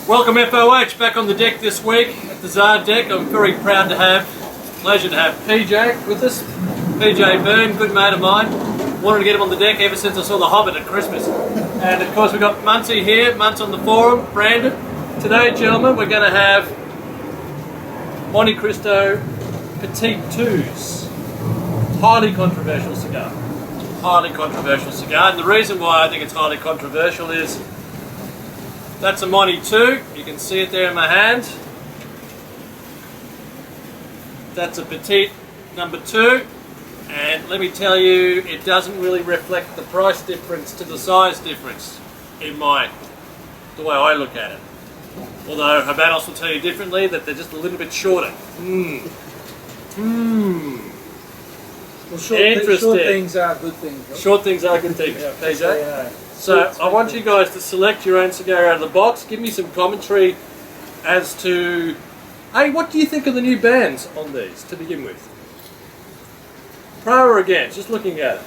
Welcome FOH back on the deck this week at the Czar deck. I'm very proud to have, pleasure to have PJ with us. PJ Byrne, good mate of mine. Wanted to get him on the deck ever since I saw The Hobbit at Christmas. And of course we've got Muncie here, Muntz on the forum, Brandon. Today, gentlemen, we're going to have Montecristo Petit Twos. Highly controversial cigar. Highly controversial cigar. And the reason why I think it's highly controversial is that's a Monte 2, you can see it there in my hand. That's a Petit Number 2, and let me tell you, it doesn't really reflect the price difference to the size difference in the way I look at it. Although Habanos will tell you differently, that they're just a little bit shorter. Well, short things are good things. Right? Short things are good things, yeah, PJ. So I want you guys to select your own cigar out of the box. Give me some commentary as to, hey, what do you think of the new bands on these to begin with? Pro or against? Just looking at it.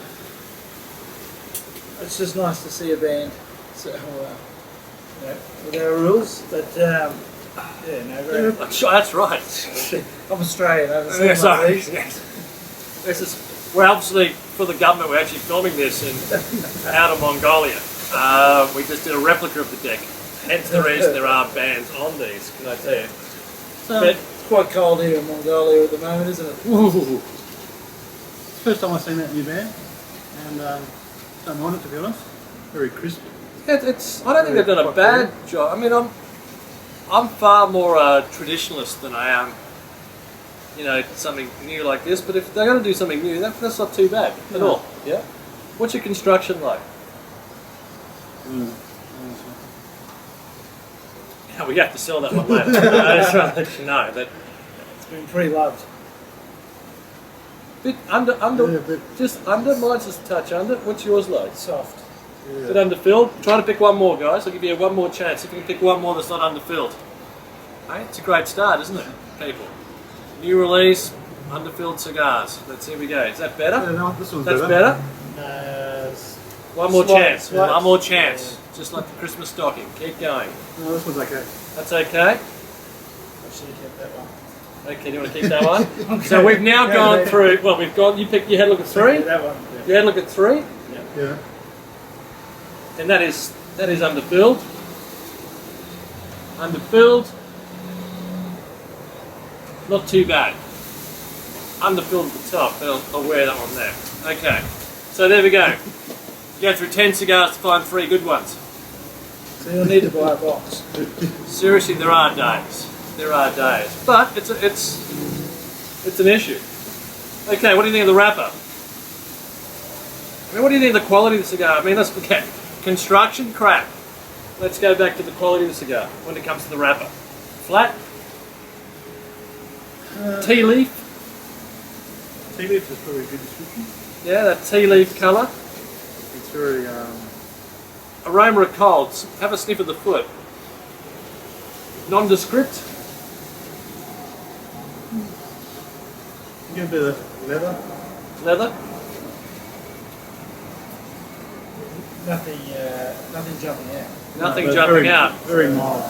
It's just nice to see a band with our rules, but very. That's right. I'm Australian. I haven't seen one of these. Yes. This is. We're obviously, for the government, we're actually filming this out of Mongolia. We just did a replica of the deck. Hence the reason there are bands on these, can I tell you. It's quite cold here in Mongolia at the moment, isn't it? Ooh. It's the first time I've seen that new band, and don't mind it, to be honest. Very crisp. I don't think they've done a bad job. I mean, I'm far more a traditionalist than I am, something new like this. But if they're going to do something new, that's not too bad at all. Yeah. What's your construction like? Yeah, we have to sell that one later. I just want to let you know that it's been pre-loved. Bit just under. Mine's just a touch under. What's yours like? Soft. Yeah. Bit underfilled. Try to pick one more, guys. I'll give you one more chance. If you can pick one more that's not underfilled. Hey, it's a great start, isn't it, people? New release, underfilled cigars. Let's see, we go. Is that better? Yeah, no, this one's That's better. One more chance. Slight. One more chance. Just like the Christmas stocking. Keep going. No, this one's okay. That's okay. I should have kept that one. Okay, do you want to keep that one? Okay. So we've now gone through. Well, we've gone. You had a look at 3. That one. Yeah. You had a look at 3. Yeah. And that is underfilled. Underfilled. Not too bad. Underfilled at the top, but I'll wear that one there. Okay, so there we go. Go through 10 cigars to find 3 good ones. So you'll need to buy a box. Seriously, there are days. There are days, but it's an issue. Okay, what do you think of the wrapper? I mean, what do you think of the quality of the cigar? I mean, let's forget construction crap. Let's go back to the quality of the cigar when it comes to the wrapper. Flat. Tea leaf. Tea leaf is probably a good description. Yeah, that tea leaf colour. It's very Aroma of cold. Have a sniff of the foot. Nondescript. you get a bit of leather. Leather. Nothing jumping out. Nothing but jumping out. Very mild.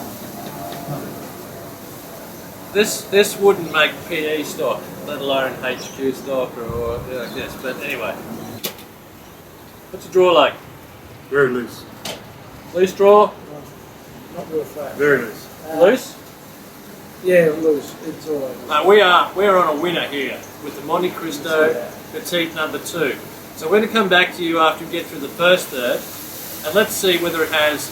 This wouldn't make PE stock, let alone HQ stock or like this. But anyway, what's the draw like? Very loose. Loose draw. Not real flat. Very loose. Loose. Yeah, loose. It's all over. We are on a winner here with the Montecristo Petit Number 2. So we're going to come back to you after we get through the first third, and let's see whether it has,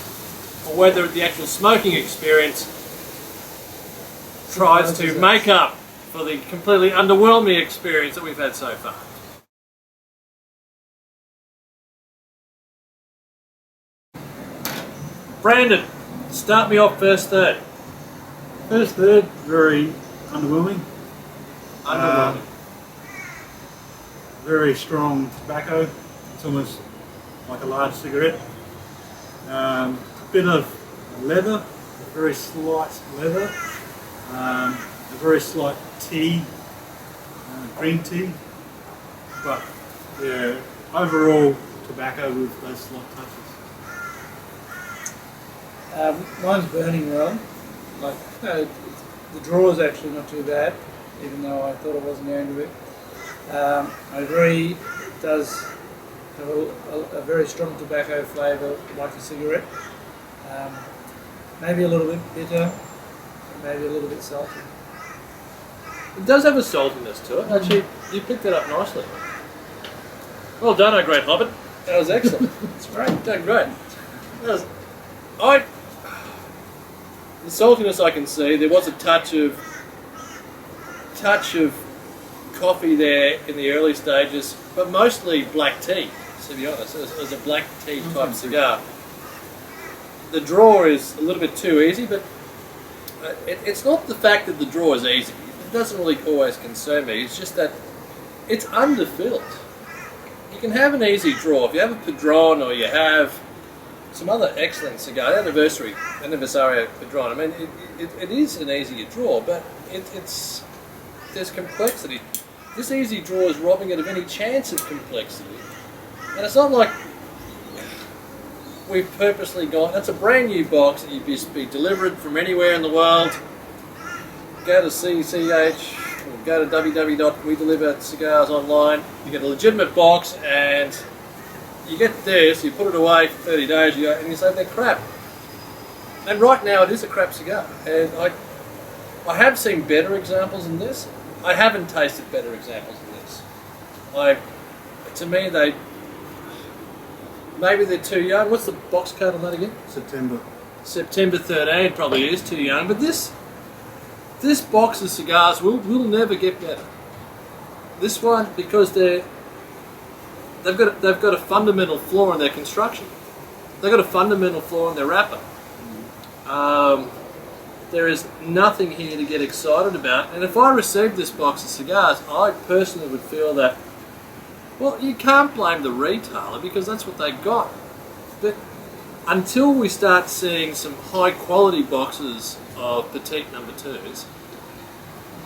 or whether the actual smoking experience tries to make up for the completely underwhelming experience that we've had so far. Brandon, start me off first third. First third, very underwhelming. Underwhelming. Very strong tobacco. It's almost like a large cigarette. A bit of leather, very slight leather. A very slight tea, green tea. But yeah, overall tobacco with those slight touches. Mine's burning well. like, no, the draw is actually not too bad, even though I thought it wasn't going to be. I agree, it does have a very strong tobacco flavour, like a cigarette. Maybe a little bit bitter, maybe a little bit salty. It does have a saltiness to it. Actually, you picked it up nicely. Well done, oh great Hobbit. That was excellent. It's great. Done great. The saltiness I can see. There was a touch of coffee there in the early stages, but mostly black tea. To be honest, it was a black tea type cigar. The draw is a little bit too easy, but it's not the fact that the draw is easy. It doesn't really always concern me. It's just that it's underfilled. You can have an easy draw. If you have a Padron or you have some other excellent cigar, Anniversario Padron, I mean, it is an easier draw, but there's complexity. This easy draw is robbing it of any chance of complexity. And it's not like we've purposely gone, it's a brand new box that you'd be delivered from anywhere in the world. Go to CCH, or go to www.wedelivercigars online, you get a legitimate box and you get this, you put it away for 30 days and you say they're crap. And right now it is a crap cigar. And I have seen better examples than this. I haven't tasted better examples than this. To me, maybe they're too young. What's the box code on that again? September 13 probably is too young, but this box of cigars will never get better. This one, because they've got a fundamental flaw in their construction. They've got a fundamental flaw in their wrapper. There is nothing here to get excited about. And if I received this box of cigars, I personally would feel that, well, you can't blame the retailer because that's what they got. But until we start seeing some high quality boxes of Petit Number 2s,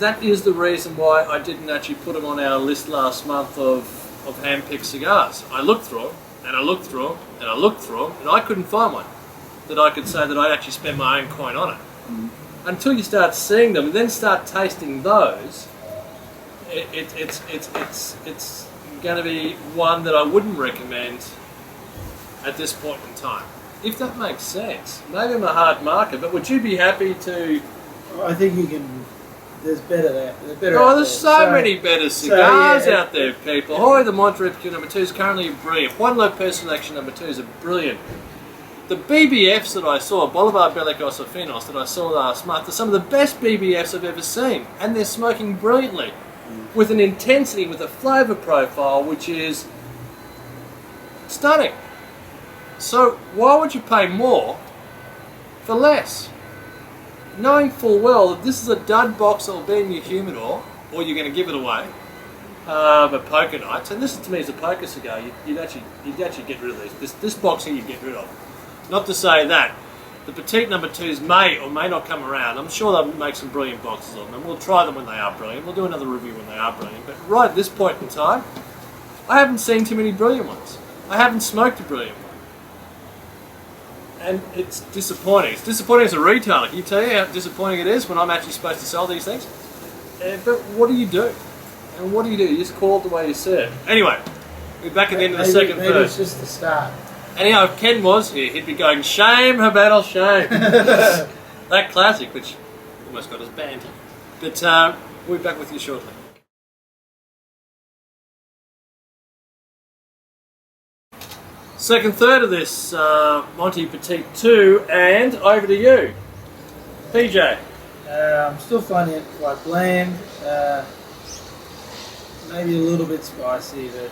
that is the reason why I didn't actually put them on our list last month of hand-picked cigars. I looked through them, and I looked through them, and I looked through them, and I couldn't find one that I could say that I'd actually spent my own coin on it. Until you start seeing them and then start tasting those, it's going to be one that I wouldn't recommend at this point in time. If that makes sense. Maybe I'm a hard marker, but would you be happy to... I think you can... There's better there. There's so many better cigars out there, people. Hoy, the Montecristo Petit Number 2 is currently brilliant. Juan Lopez Selection Number 2 is a brilliant. The BBFs that I saw, Bolivar Bellicos or Finos, that I saw last month, are some of the best BBFs I've ever seen. And they're smoking brilliantly. With an intensity, with a flavour profile, which is stunning. So why would you pay more for less? Knowing full well that this is a dud box that will be in your humidor, or you're going to give it away, at poker nights, and this to me is a poker cigar, you'd actually get rid of these. This box here you'd get rid of. Not to say that the Petit Number 2s may or may not come around. I'm sure they'll make some brilliant boxes of them, and we'll try them when they are brilliant. We'll do another review when they are brilliant. But right at this point in time, I haven't seen too many brilliant ones. I haven't smoked a brilliant one. And it's disappointing. It's disappointing as a retailer. Can you tell you how disappointing it is when I'm actually supposed to sell these things? But what do you do? And what do? You just call it the way you see it. Anyway, we're back at the end of the second third. Maybe it's just the start. Anyhow, if Ken was here, he'd be going, shame, Habattle, shame. That classic, which almost got us banned. But we'll be back with you shortly. Second third of this Monty Petit 2, and over to you, PJ. I'm still finding it quite bland, maybe a little bit spicy, but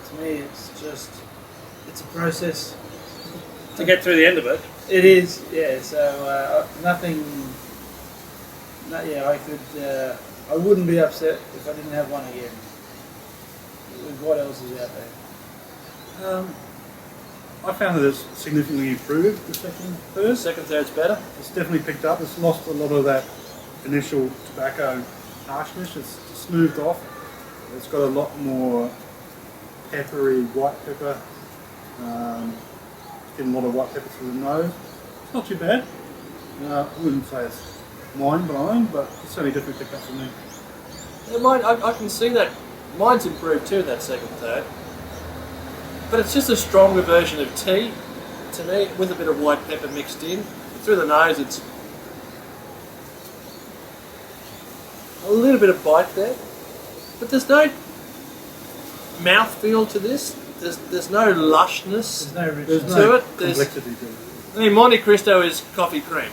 to me it's a process. To get through the end of it? It is, yeah, so I wouldn't be upset if I didn't have one again. With what else is out there? I found that it's significantly improved the second third. Second third's better? It's definitely picked up. It's lost a lot of that initial tobacco harshness. It's smoothed off. It's got a lot more peppery white pepper. Getting a lot of white pepper through the nose. It's not too bad. I wouldn't say it's mind-blowing, but it's certainly different pickup for me. Yeah, mine, I can see that. Mine's improved too in that second third. But it's just a stronger version of tea, to me, with a bit of white pepper mixed in. Through the nose, it's a little bit of bite there. But there's no mouthfeel to this. There's no lushness There's no There's richness. to no it. complexity to it. I mean, Montecristo is coffee cream.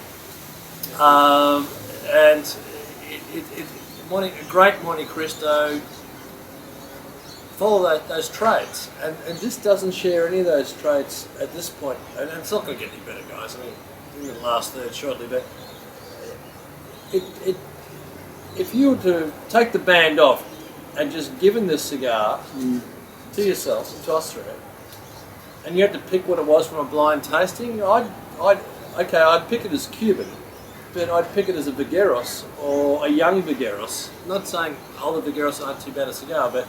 And a great Montecristo follow those traits, and this doesn't share any of those traits at this point, and it's not going to get any better, guys. I mean, we're going to last third shortly, but if you were to take the band off and just given this cigar to yourself and toss through it, and you had to pick what it was from a blind tasting, I'd pick it as Cuban, but I'd pick it as a Vigueros or a young Vigueros. I'm not saying older Vigueros aren't too bad a cigar, but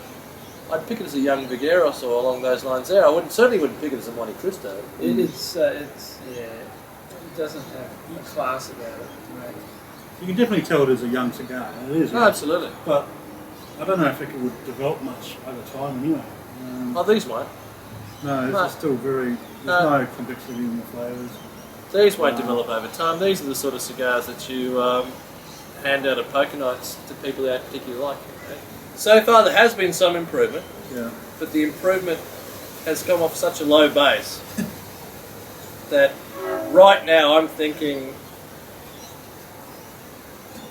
I'd pick it as a young Vigueros or along those lines there. I certainly wouldn't pick it as a Montecristo. It doesn't have a class about it. Right? You can definitely tell it is a young cigar. It is, No, absolutely. but I don't know if it would develop much over time anyway. Oh, these won't. No, it's No. still very. There's no complexity in the flavours. These won't develop over time. These are the sort of cigars that you hand out at poker nights to people that particularly like. Okay? So far, there has been some improvement, Yeah. but the improvement has come off such a low base that right now I'm thinking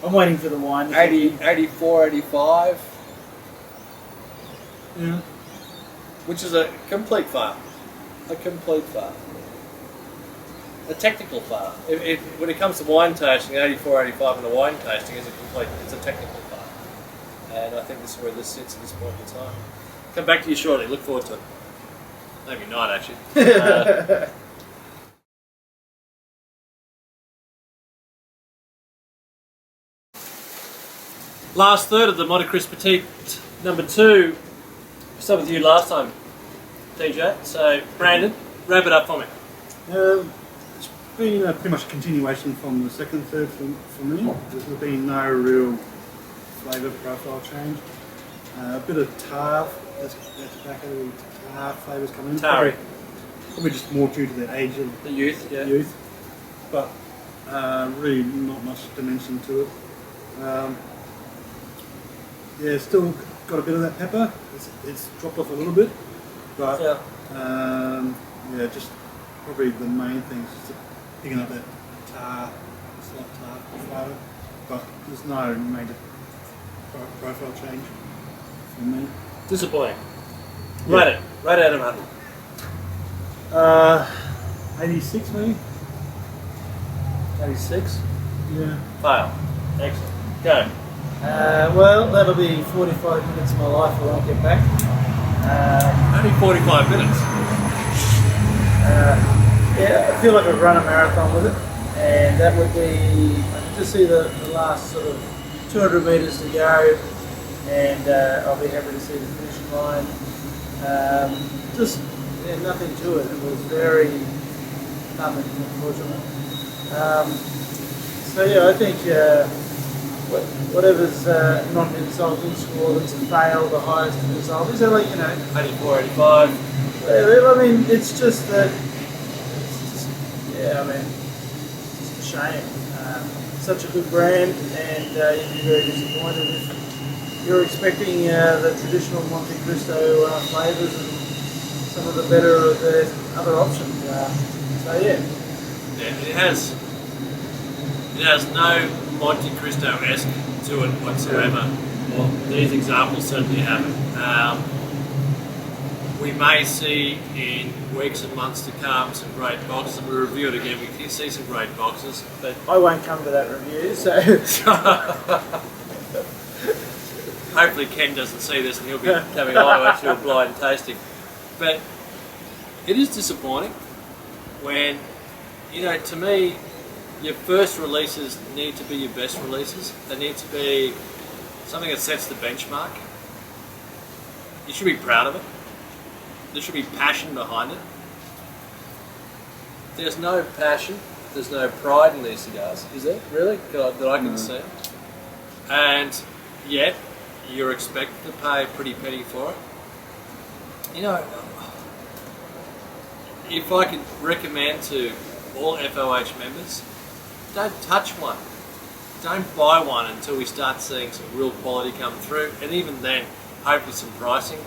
I'm waiting for the wine. 80, 84, 85, Yeah. which is a complete fail. A complete fail. A technical fail. When it comes to wine tasting, 84, 85 in a wine tasting it's a technical fail. And I think this is where this sits at this point in time. Come back to you shortly. Look forward to it. Maybe not, actually. Last third of the Montecristo Petit number 2. We started with you last time, DJ. So, Brandon, wrap it up for me. It's been pretty much a continuation from the second third for me. There's been no real flavour profile change. A bit of tar, that's tobacco tar flavours coming in. Tarry. Probably just more due to the age of The youth, yeah. youth, but really not much dimension to it. Yeah, still got a bit of that pepper. It's dropped off a little bit, but Yeah. yeah, just probably the main thing is just picking up that slight tar flavour, but there's no major profile change for me. Disappointing. Yeah. Rate it. Rate out of 100. 86 maybe? 86. Yeah. Fail. Excellent. Go. Well, that'll be 45 minutes of my life I won't get back. Only 45 minutes. Yeah, I feel like I've run a marathon with it, and that would be, I can just see the last sort of 200 metres to go, and I'll be happy to see the finishing line. Just nothing to it. It was very nothing, unfortunately. So yeah, I think whatever's non-insulting score that's a fail, the highest result is that, like, 84, 85. I mean, it's just that. Yeah, I mean, it's a shame. Such a good brand, and you'd be very disappointed if you're expecting the traditional Montecristo flavours and some of the better of the other options. So yeah. Yeah, it has no Montecristo-esque to it whatsoever. Well, these examples certainly haven't. We may see in weeks and months to come some great boxes, and we'll review it again. We can see some great boxes, but I won't come to that review, so. hopefully Ken doesn't see this and he'll be coming on to actually a blind tasting. But it is disappointing when, to me, your first releases need to be your best releases. They need to be something that sets the benchmark. You should be proud of it. There should be passion behind it. There's no passion there's no pride in these cigars, is there? Really? That I can see. And yet, you're expected to pay a pretty penny for it. You know, if I could recommend to all FOH members, don't touch one. Don't buy one until we start seeing some real quality come through, and even then, hopefully some pricing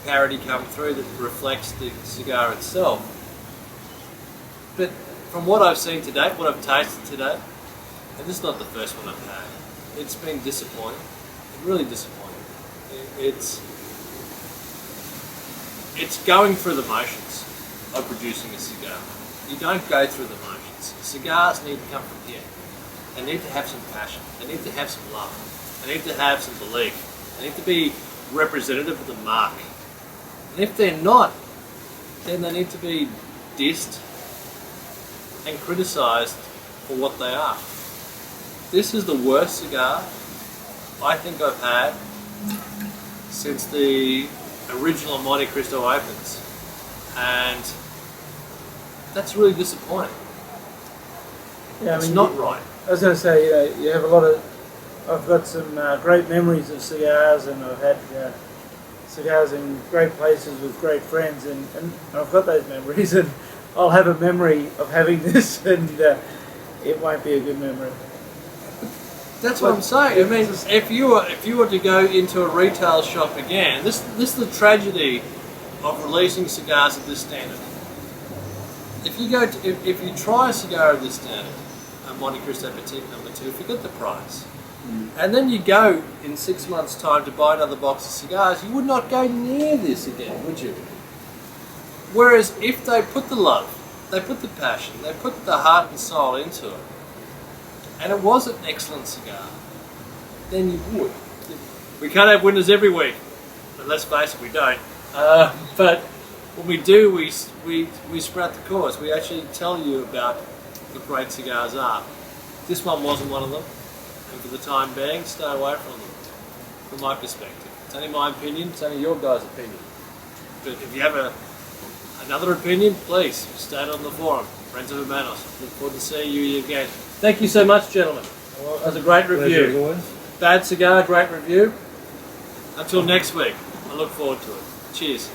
parity come through that reflects the cigar itself. But from what I've seen to date, what I've tasted today, and this is not the first one I've had, it's been disappointing, really disappointing. It's going through the motions of producing a cigar. You don't go through the motions. Cigars need to come from here. They need to have some passion. They need to have some love. They need to have some belief. They need to be representative of the mark. And if they're not, then they need to be dissed and criticised for what they are. This is the worst cigar I think I've had since the original Montecristo opens, and that's really disappointing. Yeah, it's not right. I was going to say, you have a lot of. I've got some great memories of cigars, and I've had cigars in great places with great friends, and I've got those memories, and I'll have a memory of having this, and it won't be a good memory. That's what I'm saying. I mean, if you were to go into a retail shop again, this is the tragedy of releasing cigars at this standard. If you try a cigar of this standard, a Montecristo Petit Number 2, forget the price, and then you go in 6 months' time to buy another box of cigars, you would not go near this again, would you? Whereas if they put the love, they put the passion, they put the heart and soul into it, and it was an excellent cigar, then you would. We can't have winners every week, but let's face it, we don't. But when we do, we sprout the cause. We actually tell you about what great cigars are. This one wasn't one of them, and for the time being, stay away from them, from my perspective. It's only my opinion, it's only your guys' opinion. But if you have another opinion, please state on the forum. Friends of Hermanos, look forward to seeing you again. Thank you so much, gentlemen. That was a great review. Bad cigar, great review. Until next week, I look forward to it. Cheers.